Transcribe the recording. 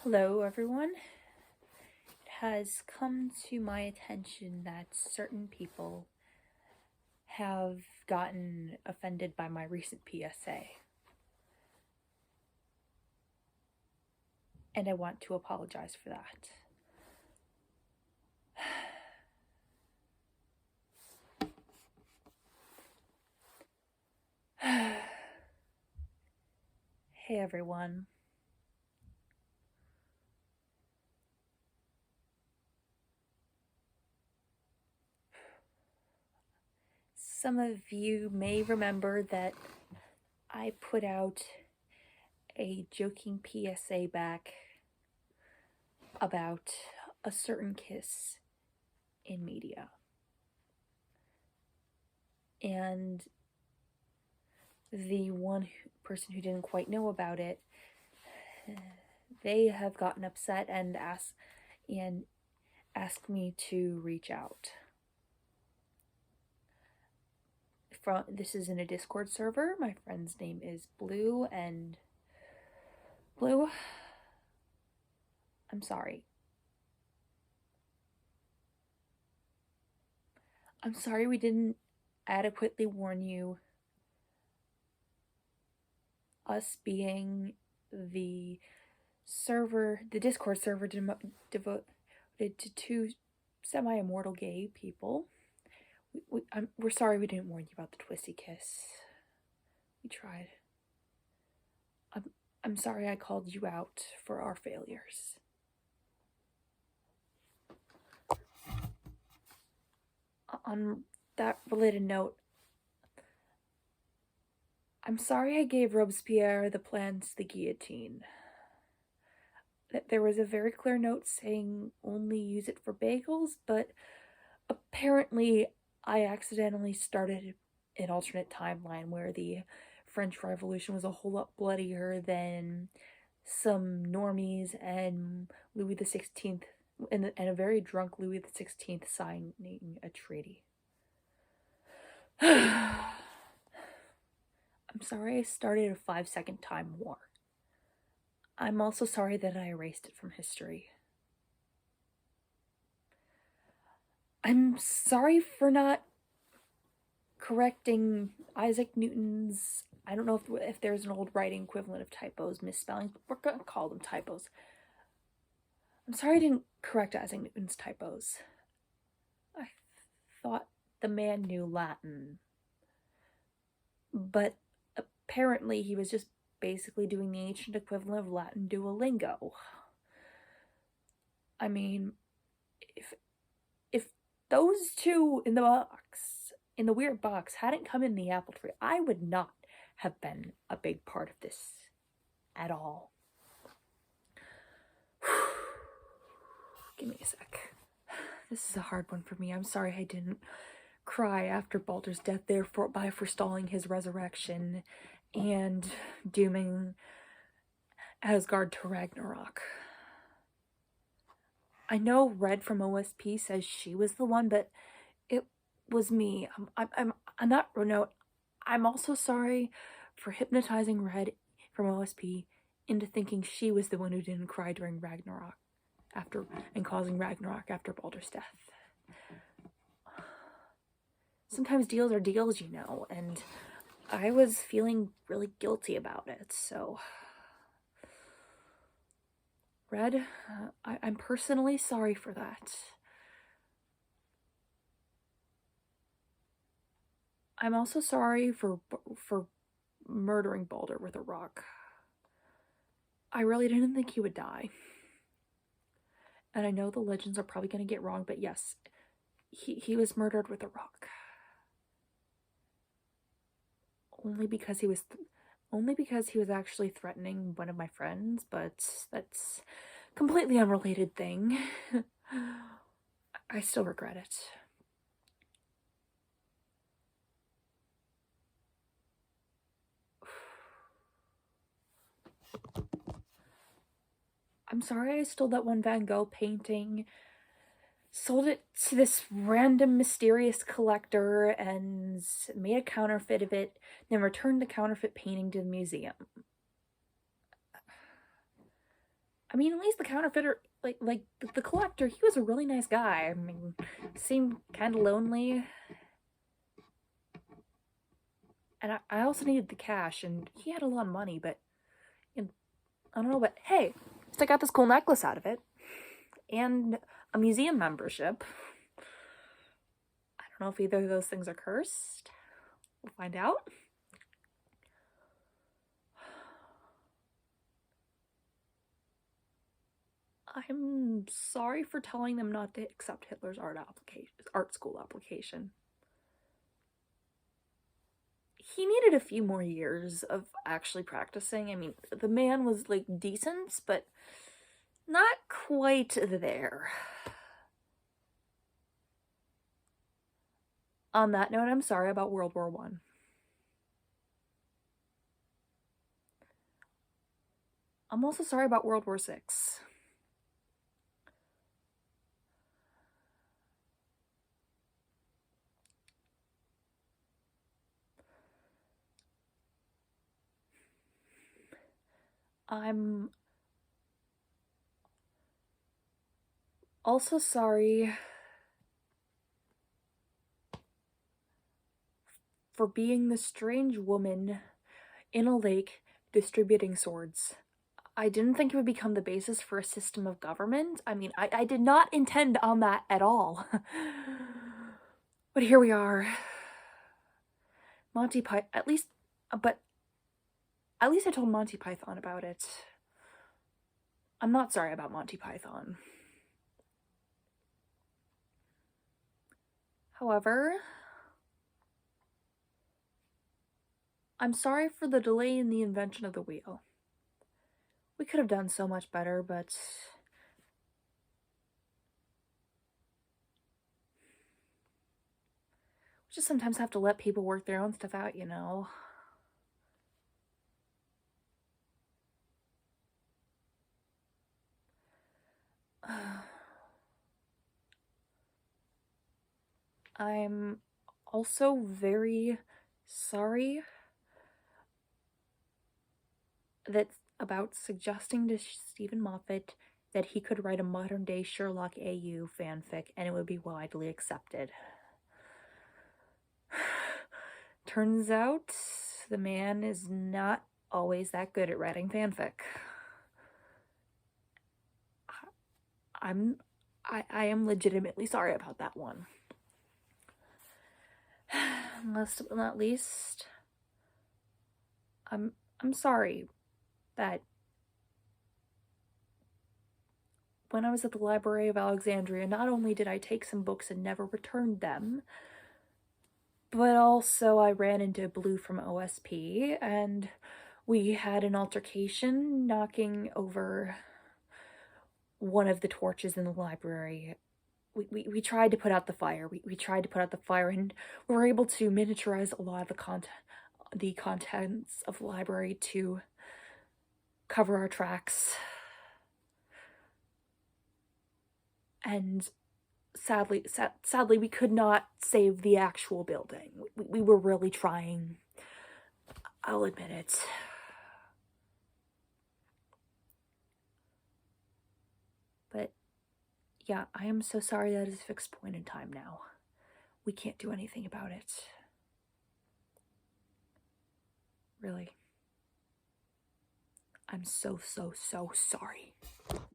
Hello everyone. It has come to my attention that certain people have gotten offended by my recent PSA. And I want to apologize for that. Hey everyone. Some of you may remember that I put out a joking PSA back about a certain kiss in media. And the one person who didn't quite know about it, they have gotten upset and asked me to reach out. This is in a Discord server. My friend's name is Blue, and Blue, I'm sorry. I'm sorry we didn't adequately warn you. Us being the Discord server devoted to two semi-immortal gay people. We're sorry we didn't warn you about the twisty kiss. We tried. I'm sorry I called you out for our failures. On that related note, I'm sorry I gave Robespierre the plans to the guillotine. There was a very clear note saying only use it for bagels, but apparently I accidentally started an alternate timeline where the French Revolution was a whole lot bloodier than some normies and Louis XVI, and a very drunk Louis XVI signing a treaty. I'm sorry I started a 5-second time war. I'm also sorry that I erased it from history. I'm sorry for not correcting Isaac Newton's, I don't know if there's an old writing equivalent of typos, misspellings, but we're going to call them typos. I'm sorry I didn't correct Isaac Newton's typos. I thought the man knew Latin. But apparently he was just basically doing the ancient equivalent of Latin Duolingo. I mean, if those two in the weird box, hadn't come in the apple tree, I would not have been a big part of this at all. Give me a sec. This is a hard one for me. I'm sorry I didn't cry after Baldur's death by forestalling his resurrection and dooming Asgard to Ragnarok. I know Red from OSP says she was the one, but it was me. I'm not Renault. I'm also sorry for hypnotizing Red from OSP into thinking she was the one who didn't cry during Ragnarok and causing Ragnarok after Baldur's death. Sometimes deals are deals, you know, and I was feeling really guilty about it, so Red, I'm personally sorry for that. I'm also sorry for murdering Baldur with a rock. I really didn't think he would die. And I know the legends are probably going to get wrong, but yes, he was murdered with a rock. Only because he was actually threatening one of my friends, but that's a completely unrelated thing. I still regret it. I'm sorry I stole that one Van Gogh painting, sold it to this random mysterious collector and made a counterfeit of it, then returned the counterfeit painting to the museum. I mean, at least the counterfeiter, the collector, he was a really nice guy. I mean, seemed kind of lonely. And I also needed the cash, and he had a lot of money, but you know, I don't know. But hey, I got this cool necklace out of it, and a museum membership. I don't know if either of those things are cursed. We'll find out. I'm sorry for telling them not to accept Hitler's art school application. He needed a few more years of actually practicing. I mean, the man was like decent, but not quite there. On that note, I'm sorry about World War I. I'm also sorry about World War VI. I'm also sorry for being the strange woman in a lake distributing swords. I didn't think it would become the basis for a system of government. I mean, I did not intend on that at all. But here we are. Monty Python, but at least I told Monty Python about it. I'm not sorry about Monty Python. However, I'm sorry for the delay in the invention of the wheel. We could have done so much better, but we just sometimes have to let people work their own stuff out, you know. I'm also very sorry about suggesting to Stephen Moffat that he could write a modern day Sherlock AU fanfic and it would be widely accepted. Turns out the man is not always that good at writing fanfic. I am legitimately sorry about that one. Last but not least, I'm sorry that when I was at the Library of Alexandria, not only did I take some books and never returned them, but also I ran into Blue from OSP and we had an altercation knocking over one of the torches in the library. We tried to put out the fire. We tried to put out the fire and we were able to miniaturize a lot of the contents of the library to cover our tracks. And sadly, we could not save the actual building. We were really trying. I'll admit it. But yeah, I am so sorry that is a fixed point in time now. We can't do anything about it. Really. I'm so sorry.